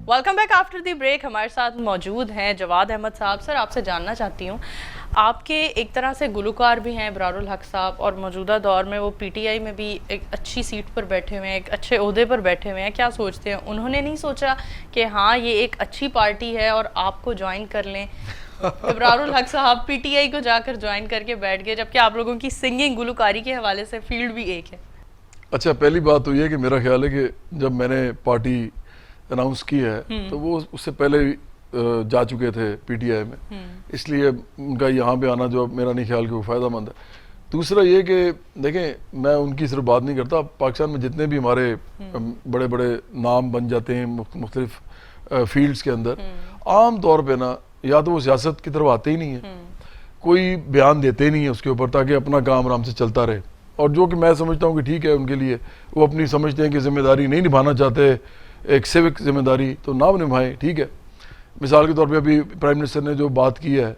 Welcome back after the break. ہمارے ساتھ موجود ہیں جواد احمد صاحب. سر آپ سے جاننا چاہتی ہوں, آپ کے ایک طرح سے گلوکار بھی ہیں ابرار الحق صاحب, اور موجودہ دور میں وہ پی ٹی آئی میں بھی ایک اچھی سیٹ پر بیٹھے ہوئے ہیں, ایک اچھے عہدے پر بیٹھے ہوئے ہیں. کیا سوچتے ہیں, انہوں نے نہیں سوچا کہ ہاں یہ ایک اچھی پارٹی ہے اور آپ کو جوائن کر لیں؟ ابرار الحق صاحب پی ٹی آئی کو جا کر جوائن کر کے بیٹھ گئے, جبکہ آپ لوگوں کی سنگنگ گلوکاری کے حوالے سے فیلڈ بھی ایک ہے. اچھا, پہلی بات تو یہ کہ میرا خیال ہے کہ جب میں نے پارٹی اناؤنس کی ہے تو وہ اس سے پہلے جا چکے تھے پی ٹی آئی میں, اس لیے ان کا یہاں پہ آنا جو میرا نہیں خیال کہ وہ فائدہ مند ہے. دوسرا یہ کہ دیکھیں, میں ان کی صرف بات نہیں کرتا, پاکستان میں جتنے بھی ہمارے بڑے بڑے نام بن جاتے ہیں مختلف فیلڈز کے اندر, عام طور پہ نا یا تو وہ سیاست کی طرف آتے ہی نہیں ہیں, کوئی بیان دیتے نہیں ہیں اس کے اوپر تاکہ اپنا کام آرام سے چلتا رہے. اور جو کہ میں سمجھتا ہوں کہ ٹھیک ہے ان کے لیے, وہ اپنی سمجھتے ہیں کہ ذمہ داری نہیں نبھانا چاہتے, ایک سیوک ذمہ داری تو نہ نبھائیں, ٹھیک ہے. مثال کے طور پہ ابھی پرائم منسٹر نے جو بات کی ہے,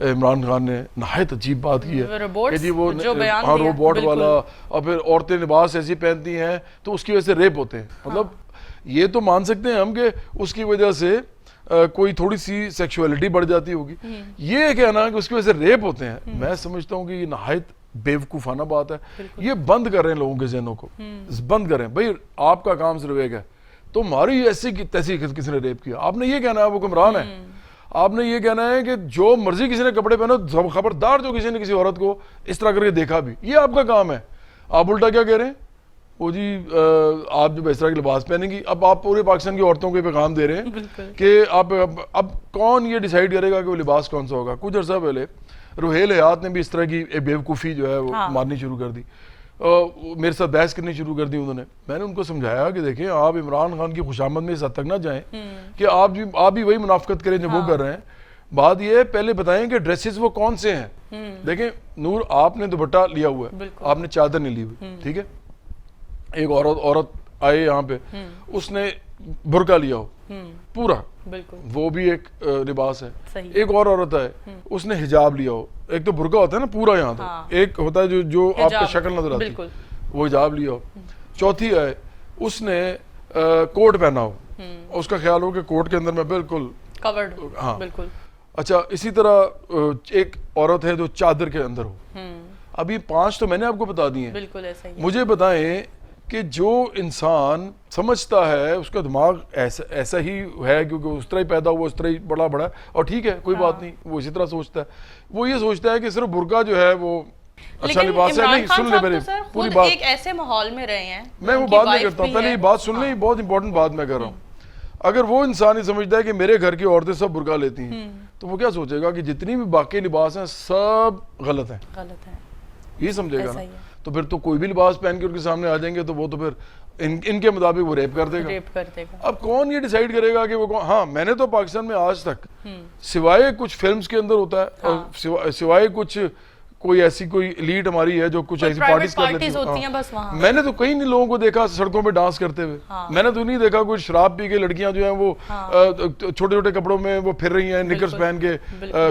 عمران خان نے نہایت عجیب بات کی ہے کہ جی وہ روبوٹ والا, اور پھر عورتیں لباس ایسی پہنتی ہیں تو اس کی وجہ سے ریپ ہوتے ہیں. مطلب یہ تو مان سکتے ہیں ہم کہ اس کی وجہ سے کوئی تھوڑی سی سیکشولیٹی بڑھ جاتی ہوگی, یہ کہنا کہ اس کی وجہ سے ریپ ہوتے ہیں, میں سمجھتا ہوں کہ یہ نہایت بیوقوفانہ بات ہے. یہ بند کر رہے ہیں لوگوں کے ذہنوں کو, بند کریں. بھائی آپ کا کام صرف ایک ہے, تو ہماری ایسی تیسی کسی نے ریپ کیا, آپ نے یہ کہنا ہے وہ حکمران ہے, آپ نے یہ کہنا ہے کہ جو مرضی کسی نے کپڑے پہنو, خبردار جو کسی نے کسی عورت کو اس طرح کر کے دیکھا بھی, یہ آپ کا کام ہے. آپ الٹا کیا کہہ رہے ہیں, وہ جی آپ جب اس طرح کے لباس پہنیں گی, اب آپ پورے پاکستان کی عورتوں کو پیغام دے رہے ہیں کہ آپ اب کون یہ ڈیسائیڈ کرے گا کہ وہ لباس کون سا ہوگا. کچھ عرصہ پہلے روحیل حیات نے بھی اس طرح کی ایک بیوقوفی جو ہے وہ مارنی شروع کر دی, میرے ساتھ بحث کرنی شروع کر دی انہوں نے. میں نے ان کو سمجھایا کہ دیکھیں آپ عمران خان کی خوشامد میں اس حد تک نہ جائیں کہ آپ بھی وہی منافقت کریں جو وہ کر رہے ہیں. بات یہ ہے, پہلے بتائیں کہ ڈریسز وہ کون سے ہیں. دیکھیں نور, آپ نے دوپٹہ لیا ہوا ہے, آپ نے چادر نہیں لی ہوئی, ٹھیک ہے. ایک عورت آئے یہاں پہ, اس نے برقع لیا ہو پورا, وہ بھی ایک لباس ہے. ایک اور عورت ہے, اس نے حجاب لیا ہو, ایک تو برقع ہوتا ہے نا پورا یہاں تک, ایک ہوتا ہے جو آپ کو شکل نظر آتی ہے, وہ حجاب لیا ہو. چوتھی ہے, اس نے کوٹ پہنا ہو, اس کا خیال ہو کہ کوٹ کے اندر میں بالکل کورڈ, ہاں بالکل. اچھا, اسی طرح ایک عورت ہے جو چادر کے اندر ہو. ابھی 5 تو میں نے آپ کو بتا دی ہیں. مجھے بتائیں کہ جو انسان سمجھتا ہے, اس کا دماغ ایسا ہی ہے کیونکہ اس طرح ہی پیدا ہوا, اس طرح ہی بڑا ہے, اور ٹھیک ہے کوئی بات نہیں, وہ اسی طرح سوچتا ہے. وہ یہ سوچتا ہے کہ صرف برقع جو ہے وہ اچھا لباس ہے. نہیں, سن لے میری پوری بات, ایک ایسے ماحول میں رہے ہیں, میں وہ بات نہیں کرتا ہوں, پہلے یہ بات سن لیں, بہت امپورٹنٹ بات میں کر رہا ہوں. اگر وہ انسان ہی سمجھتا ہے کہ میرے گھر کی عورتیں سب برقع لیتی ہیں, تو وہ کیا سوچے گا کہ جتنی بھی باقی لباس ہیں سب غلط ہیں, یہ سمجھے گا نا. تو پھر تو کوئی بھی لباس پہن کے ان کے سامنے آ جائیں گے تو وہ تو پھر ان کے مطابق وہ ریپ کر دے گا. اب کون یہ ڈیسائیڈ کرے گا کہ وہ کون. ہاں, میں نے تو پاکستان میں آج تک سوائے کچھ فلمز کے اندر ہوتا ہے, اور سوائے کچھ کوئی ایسی کوئی ایلیٹ ہماری ہے جو کچھ ایسی پارٹیز کر لیتی ہے, میں نے تو کئی نہیں لوگوں کو دیکھا سڑکوں پہ ڈانس کرتے ہوئے. میں نے تو نہیں دیکھا کوئی شراب پی کے لڑکیاں جو ہیں وہ چھوٹے چھوٹے کپڑوں میں وہ پھر رہی ہیں, نکرز پہن کے,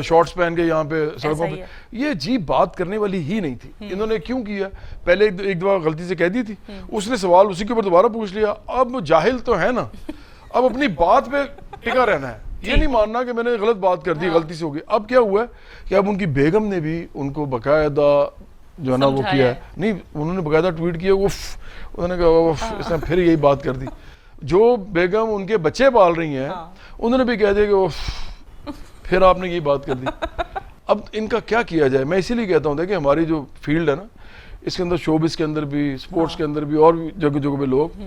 شارٹس پہن کے یہاں پہ سڑکوں پہ. یہ عجیب بات کرنے والی ہی نہیں تھی. انہوں نے کیوں کیا, پہلے ایک دفعہ غلطی سے کہہ دی تھی, اس نے سوال اسی کے اوپر دوبارہ پوچھ لیا. اب جاہل تو ہے نا, اب اپنی بات پہ ٹکا رہنا ہے, یہ نہیں ماننا کہ میں نے غلط بات کر دی, غلطی سے ہو گئی. اب کیا ہوا ہے کہ اب ان کی بیگم نے بھی ان کو باقاعدہ جو ہے نا وہ کیا ہے, نہیں انہوں نے باقاعدہ ٹویٹ کیا, انہوں نے کہا اس نے پھر یہی بات کر دی. جو بیگم ان کے بچے پال رہی ہیں انہوں نے بھی کہہ دیا کہ پھر آپ نے یہی بات کر دی. اب ان کا کیا کیا جائے. میں اسی لیے کہتا ہوں کہ ہماری جو فیلڈ ہے نا, اس کے اندر شوبز کے اندر بھی, سپورٹس کے اندر بھی, اور جگہ جگہ پہ لوگ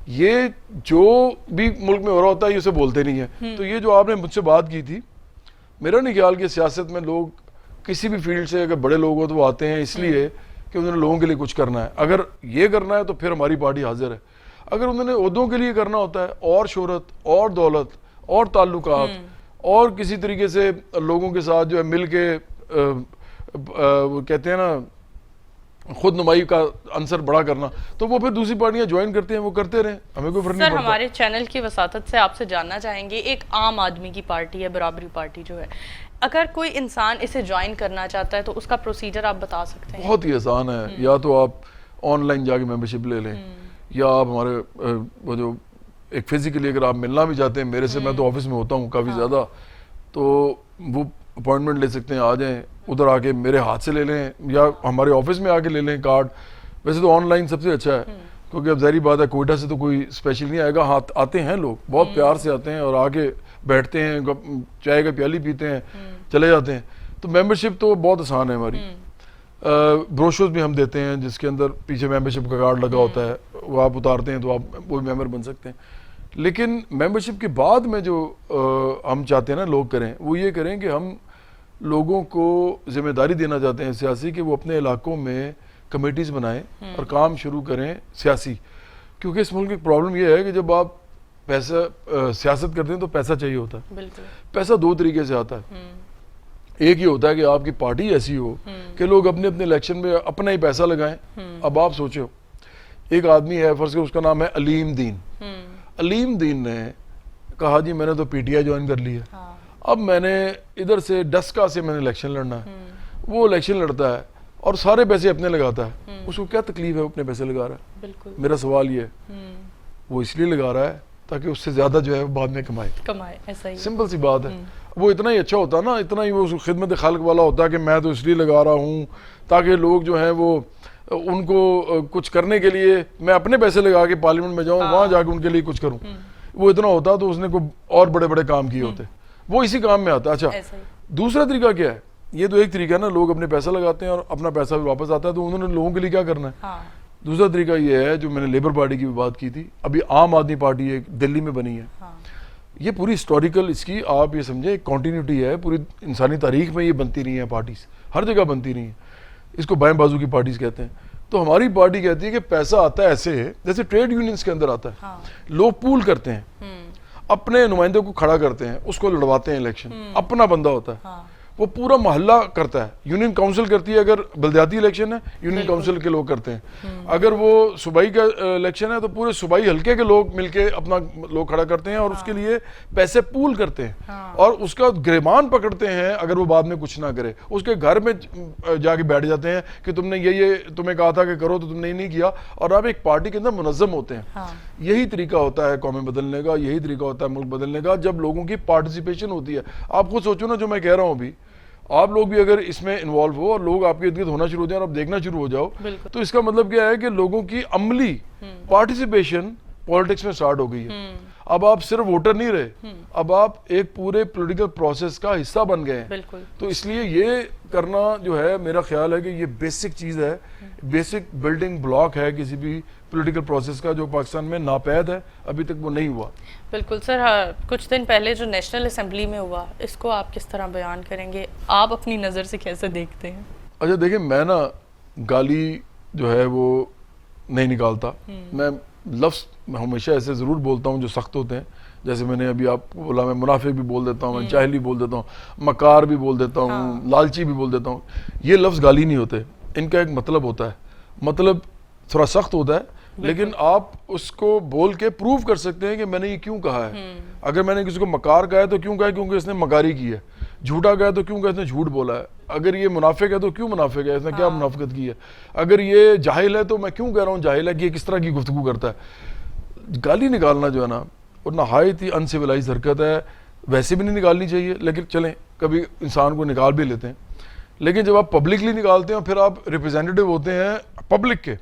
یہ جو بھی ملک میں ہو رہا ہوتا ہے یہ اسے بولتے نہیں ہیں. تو یہ جو آپ نے مجھ سے بات کی تھی, میرا نہیں خیال کہ سیاست میں لوگ کسی بھی فیلڈ سے اگر بڑے لوگ ہو تو وہ آتے ہیں اس لیے کہ انہوں نے لوگوں کے لیے کچھ کرنا ہے. اگر یہ کرنا ہے تو پھر ہماری پارٹی حاضر ہے. اگر انہوں نے عہدوں کے لیے کرنا ہوتا ہے, اور شہرت اور دولت اور تعلقات, اور کسی طریقے سے لوگوں کے ساتھ جو ہے مل کے وہ کہتے ہیں نا خود نمائی کا عنصر بڑا کرنا, تو وہ پھر دوسری پارٹیاں جوائن کرتے ہیں, وہ کرتے رہیں, ہمیں کوئی فرق نہیں پڑتا. سر, ہمارے چینل کی وساطت سے آپ سے جاننا چاہیں گے, ایک عام آدمی کی پارٹی ہے برابری پارٹی جو ہے, اگر کوئی انسان اسے جوائن کرنا چاہتا ہے تو اس کا پروسیجر آپ بتا سکتے ہیں؟ بہت ہی آسان ہے. یا تو آپ آن لائن جا کے ممبرشپ لے لیں, یا آپ ہمارے وہ جو ایک فزیکلی اگر آپ ملنا بھی چاہتے ہیں میرے سے, میں تو آفس میں ہوتا ہوں کافی زیادہ, تو وہ اپوائنٹمنٹ لے سکتے ہیں, آ جائیں ادھر آ کے میرے ہاتھ سے لے لیں یا ہمارے آفس میں آ کے لے لیں کارڈ. ویسے تو آن لائن سب سے اچھا ہے کیونکہ اب ظاہری بات ہے کوئٹہ سے تو کوئی اسپیشل نہیں آئے گا, ہاتھ آتے ہیں لوگ بہت پیار سے آتے ہیں اور آ کے بیٹھتے ہیں, چائے کا پیالی پیتے ہیں, چلے جاتے ہیں. تو ممبرشپ تو بہت آسان ہے ہماری. بروشرز بھی ہم دیتے ہیں جس کے اندر پیچھے ممبرشپ کا کارڈ لگا ہوتا ہے, وہ آپ اتارتے ہیں تو آپ وہ ممبر بن سکتے ہیں. لیکن ممبرشپ کے بعد میں جو ہم چاہتے ہیں نا لوگ کریں, وہ یہ کریں کہ ہم لوگوں کو ذمہ داری دینا چاہتے ہیں سیاسی, کہ وہ اپنے علاقوں میں کمیٹیز بنائیں اور کام شروع کریں سیاسی. کیونکہ اس ملک کی پرابلم یہ ہے کہ جب آپ پیسہ سیاست کرتے ہیں تو پیسہ چاہیے ہوتا ہے. پیسہ دو طریقے سے آتا ہے. ایک یہ ہوتا ہے کہ آپ کی پارٹی ایسی ہو کہ لوگ اپنے اپنے الیکشن میں اپنا ہی پیسہ لگائیں. اب آپ سوچو, ایک آدمی ہے فرض کرو اس کا نام ہے علیم دین. علیم دین نے کہا جی میں نے تو پی ٹی آئی جوائن کر لی ہے, اب میں نے ادھر سے ڈسکا سے میں نے الیکشن لڑنا ہے. وہ الیکشن لڑتا ہے اور سارے پیسے اپنے لگاتا ہے. اس کو کیا تکلیف ہے وہ اپنے پیسے لگا رہا ہے؟ میرا سوال یہ ہے, وہ اس لیے لگا رہا ہے تاکہ اس سے زیادہ جو ہے بعد میں کمائے. ایسا ہی سمپل سی بات ہے. وہ اتنا ہی اچھا ہوتا نا, اتنا ہی وہ خدمت خلق والا ہوتا ہے کہ میں تو اس لیے لگا رہا ہوں تاکہ لوگ جو ہیں وہ ان کو کچھ کرنے کے لیے میں اپنے پیسے لگا کے پارلیمنٹ میں جاؤں, وہاں جا کے ان کے لیے کچھ کروں. وہ اتنا ہوتا تو اس نے کوئی اور بڑے بڑے کام کیے ہوتے, وہ اسی کام میں آتا. اچھا دوسرا طریقہ کیا ہے؟ یہ تو ایک طریقہ ہے نا, لوگ اپنے پیسہ لگاتے ہیں اور اپنا پیسہ بھی واپس آتا ہے, تو انہوں نے لوگوں کے لیے کیا کرنا ہے. دوسرا طریقہ یہ ہے جو میں نے لیبر پارٹی کی بھی بات کی تھی, ابھی عام آدمی پارٹی ایک دلی میں بنی ہے. یہ پوری ہسٹوریکل اس کی آپ یہ سمجھیں ایک کنٹینیوٹی ہے, پوری انسانی تاریخ میں یہ بنتی رہی ہیں پارٹیز, ہر جگہ بنتی رہی ہیں. اس کو بائیں بازو کی پارٹیز کہتے ہیں. تو ہماری پارٹی کہتی ہے کہ پیسہ آتا ہے ایسے جیسے ٹریڈ یونینز کے اندر آتا ہے. لوگ پول کرتے ہیں, اپنے نمائندوں کو کھڑا کرتے ہیں, اس کو لڑواتے ہیں الیکشن, اپنا بندہ ہوتا ہے, وہ پورا محلہ کرتا ہے. یونین کاؤنسل کرتی ہے, اگر بلدیاتی الیکشن ہے یونین کاؤنسل کے لوگ کرتے ہیں. اگر وہ صوبائی کا الیکشن ہے تو پورے صوبائی حلقے کے لوگ مل کے اپنا لوگ کھڑا کرتے ہیں اور اس کے لیے پیسے پول کرتے ہیں اور اس کا گریبان پکڑتے ہیں. اگر وہ بعد میں کچھ نہ کرے اس کے گھر میں جا کے بیٹھ جاتے ہیں کہ تم نے یہ تمہیں کہا تھا کہ کرو تو تم نے نہیں کیا, اور آپ ایک پارٹی کے اندر منظم ہوتے ہیں. یہی طریقہ ہوتا ہے قومیں بدلنے کا, یہی طریقہ ہوتا ہے ملک بدلنے کا, جب لوگوں کی پارٹیسپیشن ہوتی ہے. آپ خود سوچو نا جو میں کہہ رہا ہوں ابھی, آپ لوگ بھی اگر اس میں انوالو ہو اور لوگ آپ کے ارد گرد ہونا شروع ہو جائیں اور آپ دیکھنا شروع ہو جاؤ, تو اس کا مطلب کیا ہے کہ لوگوں کی عملی پارٹیسپیشن پولیٹکس میں سٹارٹ ہو گئی ہے. اب آپ صرف ووٹر نہیں رہے, اب آپ ایک پورے پولیٹیکل پروسیس کا حصہ بن گئے ہیں. تو اس لیے یہ کرنا جو ہے میرا خیال ہے کہ یہ بیسک چیز ہے, بیسک بلڈنگ بلاک ہے کسی بھی پولیٹیکل پروسیس کا, جو پاکستان میں ناپید ہے, ابھی تک وہ نہیں ہوا. بالکل سر. کچھ دن پہلے جو نیشنل اسمبلی میں ہوا, اس کو آپ کس طرح بیان کریں گے, آپ اپنی نظر سے کیسے دیکھتے ہیں؟ اچھا دیکھیں, میں نا گالی جو ہے وہ نہیں نکالتا. میں لفظ ہمیشہ ایسے ضرور بولتا ہوں جو سخت ہوتے ہیں, جیسے میں نے ابھی آپ کو بولا, میں منافق بھی بول دیتا ہوں, میں جاہلی بول دیتا ہوں, مکار بھی بول دیتا ہوں, لالچی بھی بول دیتا ہوں. یہ لفظ گالی نہیں ہوتے, ان کا ایک مطلب ہوتا ہے. مطلب تھوڑا سخت ہوتا ہے لیکن آپ اس کو بول کے پروو کر سکتے ہیں کہ میں نے یہ کیوں کہا ہے. اگر میں نے کسی کو مکار کہا ہے تو کیوں کہا ہے, کیونکہ اس نے مکاری کی ہے. جھوٹا کہا ہے تو کیوں کہا اس نے جھوٹ بولا ہے. اگر یہ منافق ہے تو کیوں منافق ہے, اس نے کیا منافقت کی ہے. اگر یہ جاہل ہے تو میں کیوں کہہ رہا ہوں جاہل ہے کہ یہ کس طرح کی گفتگو کرتا ہے. گالی نکالنا جو ہے نا وہ نہایت ہی انسیولائز حرکت ہے, ویسے بھی نہیں نکالنی چاہیے, لیکن چلیں کبھی انسان کو نکال بھی لیتے ہیں. لیکن جب آپ پبلکلی نکالتے ہیں پھر آپ ریپرزینٹیو ہوتے ہیں پبلک کے,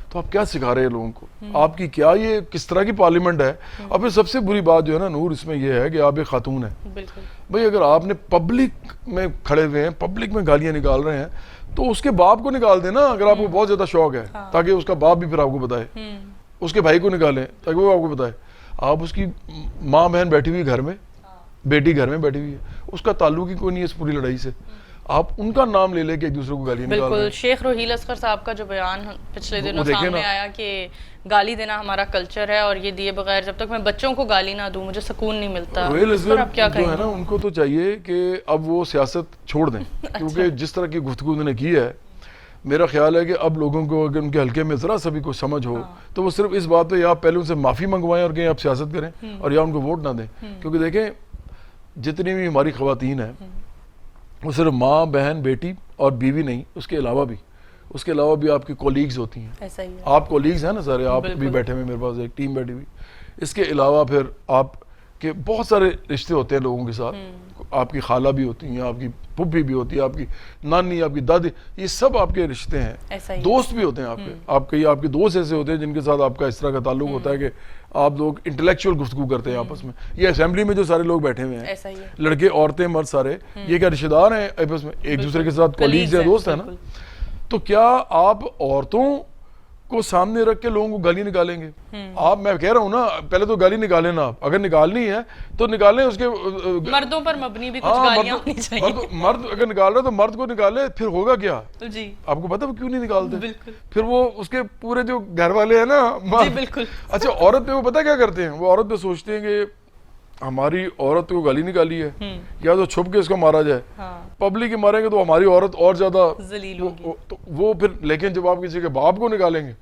تو آپ کیا سکھا رہے ہیں لوگوں کو, آپ کی کیا یہ کس طرح کی پارلیمنٹ ہے. اور پھر سب سے بری بات جو ہے نا نور اس میں یہ ہے کہ آپ ایک خاتون ہیں. بھئی اگر آپ نے پبلک میں کھڑے ہوئے ہیں, پبلک میں گالیاں نکال رہے ہیں, تو اس کے باپ کو نکال دیں نا, اگر آپ کو بہت زیادہ شوق ہے, تاکہ اس کا باپ بھی پھر آپ کو بتائے. اس کے بھائی کو نکالیں تاکہ وہ آپ کو بتائے. آپ اس کی ماں بہن بیٹھی ہوئی گھر میں, بیٹی گھر میں بیٹھی ہوئی ہے, اس کا تعلق ہی کوئی نہیں ہے اس پوری لڑائی سے, آپ ان کا نام لے لے کے ایک دوسرے کو گالی نکال رہے ہیں. بالکل. شیخ روحیل اصغر صاحب کا جو بیان پچھلے دنوں سامنے آیا کہ گالی دینا ہمارا کلچر ہے اور یہ دیے بغیر جب تک میں بچوں کو گالی نہ دوں مجھے سکون نہیں ملتا. روحیل اصغر جو ہے نا ان کو تو چاہیے کہ اب وہ سیاست چھوڑ دیں, کیونکہ جس طرح کی گفتگو انہوں نے کی ہے, میرا خیال ہے کہ اب لوگوں کو اگر ان کے حلقے میں ذرا سا بھی کوئی سمجھ ہو تو وہ صرف اس بات پہ یا پہلے ان سے معافی منگوائیں اور کہیں آپ سیاست کریں, اور یا ان کو ووٹ نہ دیں. کیونکہ دیکھیں جتنی بھی ہماری خواتین ہیں وہ صرف ماں بہن بیٹی اور بیوی نہیں, اس کے علاوہ بھی آپ کی کولیگز ہوتی ہیں. آپ کولیگز ہیں نا سارے, آپ بھی بیٹھے ہوئے میرے پاس ایک ٹیم بیٹھی ہوئی, اس کے علاوہ پھر آپ کے بہت سارے رشتے ہوتے ہیں لوگوں کے ساتھ, آپ کی خالہ بھی ہوتی ہیں, آپ کی پھپھی بھی ہوتی ہے, آپ کی نانی, آپ کی دادی, یہ سب آپ کے رشتے ہیں. دوست بھی ہوتے ہیں آپ کے آپ کے دوست ایسے ہوتے ہیں جن کے ساتھ آپ کا اس طرح کا تعلق ہوتا ہے کہ آپ لوگ انٹلیکچوئل گفتگو کرتے ہیں آپس میں. یہ اسمبلی میں جو سارے لوگ بیٹھے ہوئے ہیں, لڑکے عورتیں مرد سارے, یہ کیا رشتے دار ہیں آپس میں, ایک دوسرے کے ساتھ کولیگز ہیں, دوست ہیں نا. تو کیا آپ عورتوں کو سامنے رکھ کے لوگوں کو گالی نکالیں گے؟ آپ, میں کہہ رہا ہوں نا, پہلے تو گالی نکالیں نا, آپ اگر نکالنی ہے تو نکالیں اس کے مردوں پر مبنی بھی کچھ گالیاں ہونی چاہیے. مرد اگر نکال رہا ہے تو مرد کو نکالے, پھر ہوگا کیا جی آپ کو پتا وہ کیوں نہیں نکالتے؟ پھر وہ اس کے پورے جو گھر والے ہیں نا, بالکل. اچھا عورت پہ وہ پتا کیا کرتے ہیں, وہ عورت پہ سوچتے ہیں کہ ہماری عورت کو گالی نکالی ہے, یا تو چھپ کے اس کو مارا جائے, پبلک کے ماریں گے تو ہماری عورت اور زیادہ ذلیل ہوگی. تو وہ پھر, لیکن جب آپ کسی کے باپ کو نکالیں گے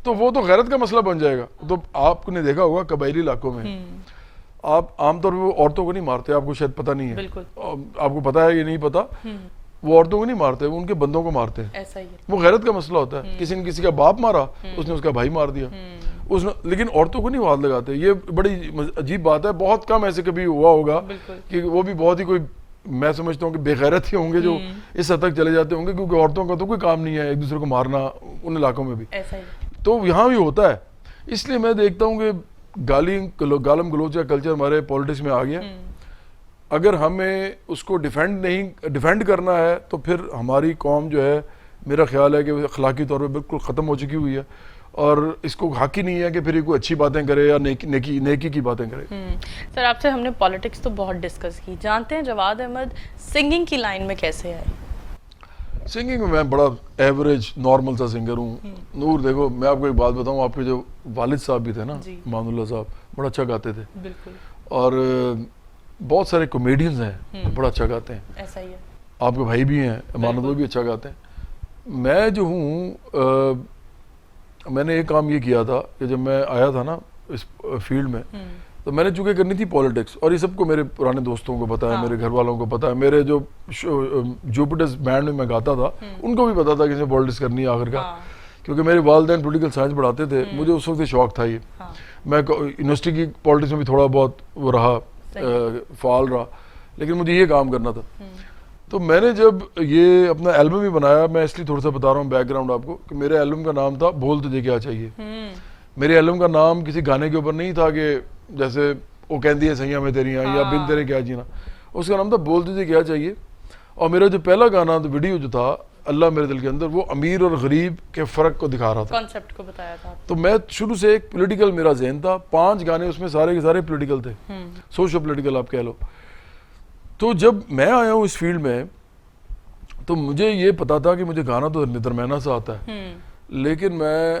تو وہ تو غیرت کا مسئلہ بن جائے گا. تو آپ نے دیکھا ہوگا قبائلی علاقوں میں آپ عام طور پہ وہ عورتوں کو نہیں مارتے, آپ کو شاید پتہ نہیں ہے, آپ کو پتا ہے یہ نہیں پتا, وہ عورتوں کو نہیں مارتے, وہ ان کے بندوں کو مارتے ہیں. وہ غیرت کا مسئلہ ہوتا ہے, کسی نے کسی کا باپ مارا, اس نے اس کا بھائی مار دیا, لیکن عورتوں کو نہیں ہاتھ لگاتے. یہ بڑی عجیب بات ہے, بہت کم ایسے کبھی ہوا ہوگا کہ وہ بھی بہت ہی کوئی, میں سمجھتا ہوں کہ بے غیرت ہی ہوں گے جو اس حد تک چلے جاتے ہوں گے, کیونکہ عورتوں کا تو کوئی کام نہیں ہے ایک دوسرے کو مارنا ان علاقوں میں بھی. تو یہاں بھی ہوتا ہے. اس لیے میں دیکھتا ہوں کہ گالم گلوچ کا کلچر ہمارے پولیٹکس میں آ گیا. اگر ہمیں اس کو ڈیفینڈ کرنا ہے تو پھر ہماری قوم جو ہے, میرا خیال ہے کہ اخلاقی طور پہ بالکل ختم ہو چکی ہوئی ہے, اور اس کو حق ہی نہیں ہے کہ پھر یہ کوئی اچھی باتیں کرے یا نیکی کی باتیں کرے. سر آپ سے ہم نے پالیٹکس تو بہت ڈسکس کی, جانتے ہیں جواد احمد سنگنگ کی لائن میں کیسے آئے؟ سنگنگ میں بڑا ایوریج نارمل سا سنگر ہوں. نور دیکھو, میں آپ کو ایک بات بتاؤں, آپ کے جو والد صاحب بھی تھے نا, امان اللہ صاحب, بڑا اچھا گاتے تھے. اور بہت سارے کامیڈینز ہیں بڑا اچھا گاتے ہیں. ایسا ہی ہے. آپ کے بھائی بھی ہیں امان اللہ, بھی اچھا گاتے ہیں. میں جو ہوں, میں نے ایک کام یہ کیا تھا کہ جب میں آیا تھا نا اس فیلڈ میں, تو میں نے چونکہ کرنی تھی پولیٹکس, اور یہ سب کو میرے پرانے دوستوں کو پتا ہے, میرے گھر والوں کو پتا ہے, میرے جو جوپٹرز بینڈ میں گاتا تھا ان کو بھی پتا تھا کہ اس میں پولیٹکس کرنی ہے آخر کا, کیونکہ میرے والدین پولیٹیکل سائنس پڑھاتے تھے. مجھے اس وقت شوق تھا یہ, میں یونیورسٹی کی پولیٹکس میں بھی تھوڑا بہت وہ رہا, فعال رہا, لیکن مجھے یہ کام کرنا تھا. تو میں نے جب یہ اپنا البم بھی بنایا, میں اس لیے تھوڑا سا بتا رہا ہوں بیک گراؤنڈ آپ کو, کہ میرے البم کا نام تھا بول تجھے کیا چاہیے. میرے البم کا نام کسی گانے کے اوپر نہیں تھا کہ جیسے وہ کہندی ہے سیاں میں تیریاں یا بن تیرے کیا جینا, اس کا نام تھا بول تجھے کیا چاہیے. اور میرا جو پہلا گانا تو ویڈیو جو تھا اللہ میرے دل کے اندر, وہ امیر اور غریب کے فرق کو دکھا رہا تھا, کانسیپٹ کو بتایا تھا. تو میں شروع سے ایک پولیٹیکل میرا ذہن تھا, 5 گانے اس میں سارے کے سارے پولیٹیکل تھے, سوشل پولیٹیکل آپ کہہ لو. تو جب میں آیا ہوں اس فیلڈ میں تو مجھے یہ پتا تھا کہ مجھے گانا تو درمیانہ سا آتا ہے, لیکن میں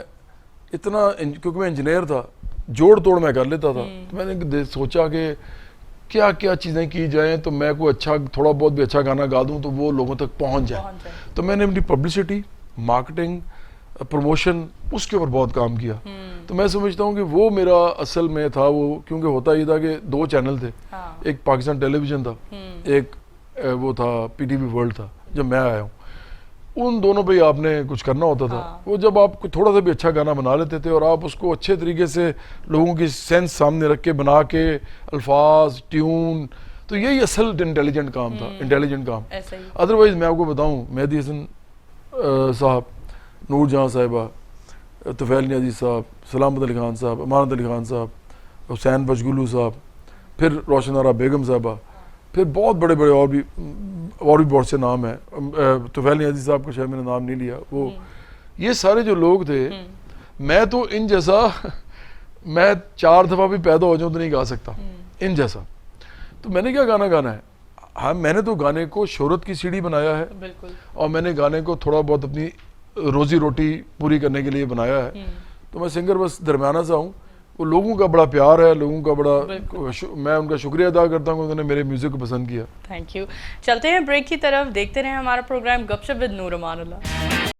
اتنا, کیونکہ میں انجینئر تھا, جوڑ توڑ میں کر لیتا تھا. تو میں نے سوچا کہ کیا کیا چیزیں کی جائیں تو میں کوئی اچھا, تھوڑا بہت بھی اچھا گانا گا دوں تو وہ لوگوں تک پہنچ جائے. تو میں نے اپنی پبلسٹی, مارکیٹنگ, پروموشن, اس کے اوپر بہت کام کیا. تو میں سمجھتا ہوں کہ وہ میرا اصل میں تھا وہ, کیونکہ ہوتا یہ تھا کہ 2 چینل تھے, ایک پاکستان ٹیلی ویژن تھا, ایک وہ تھا پی ٹی وی ورلڈ تھا. جب میں آیا ہوں ان دونوں پہ ہی آپ نے کچھ کرنا ہوتا تھا. وہ جب آپ تھوڑا سا بھی اچھا گانا بنا لیتے تھے اور آپ اس کو اچھے طریقے سے لوگوں کی سینس سامنے رکھ کے بنا کے, الفاظ, ٹیون, تو یہی اصل انٹیلیجنٹ کام تھا, انٹیلیجنٹ کام. ادروائز میں آپ کو بتاؤں, مہدی حسن صاحب, نور جہاں صاحبہ, طفیل نیازی صاحب, سلامت علی خان صاحب, امانت علی خان صاحب, حسین بشگلو صاحب, پھر روشن آرا بیگم صاحبہ, پھر بہت بڑے بڑے اور بھی بہت سے نام ہیں. طفیل نیازی صاحب کا شاید میں نے نام نہیں لیا. وہ یہ سارے جو لوگ تھے, میں تو ان جیسا, میں 4 دفعہ بھی پیدا ہو جاؤں تو نہیں گا سکتا ان جیسا. تو میں نے کیا گانا گانا ہے, ہاں میں نے تو گانے کو شہرت کی سیڑھی بنایا ہے, اور میں نے گانے کو تھوڑا بہت اپنی روزی روٹی پوری کرنے کے لیے بنایا ہے. تو میں سنگر بس درمیانہ سا ہوں. وہ لوگوں کا بڑا پیار ہے, لوگوں کا بڑا, میں ان کا شکریہ ادا کرتا ہوں کہ انہوں نے میرے میوزک کو پسند کیا. Thank you. چلتے ہیں بریک کی طرف, دیکھتے رہیں ہمارا پروگرام گپ ship with Noor Aman Ullah.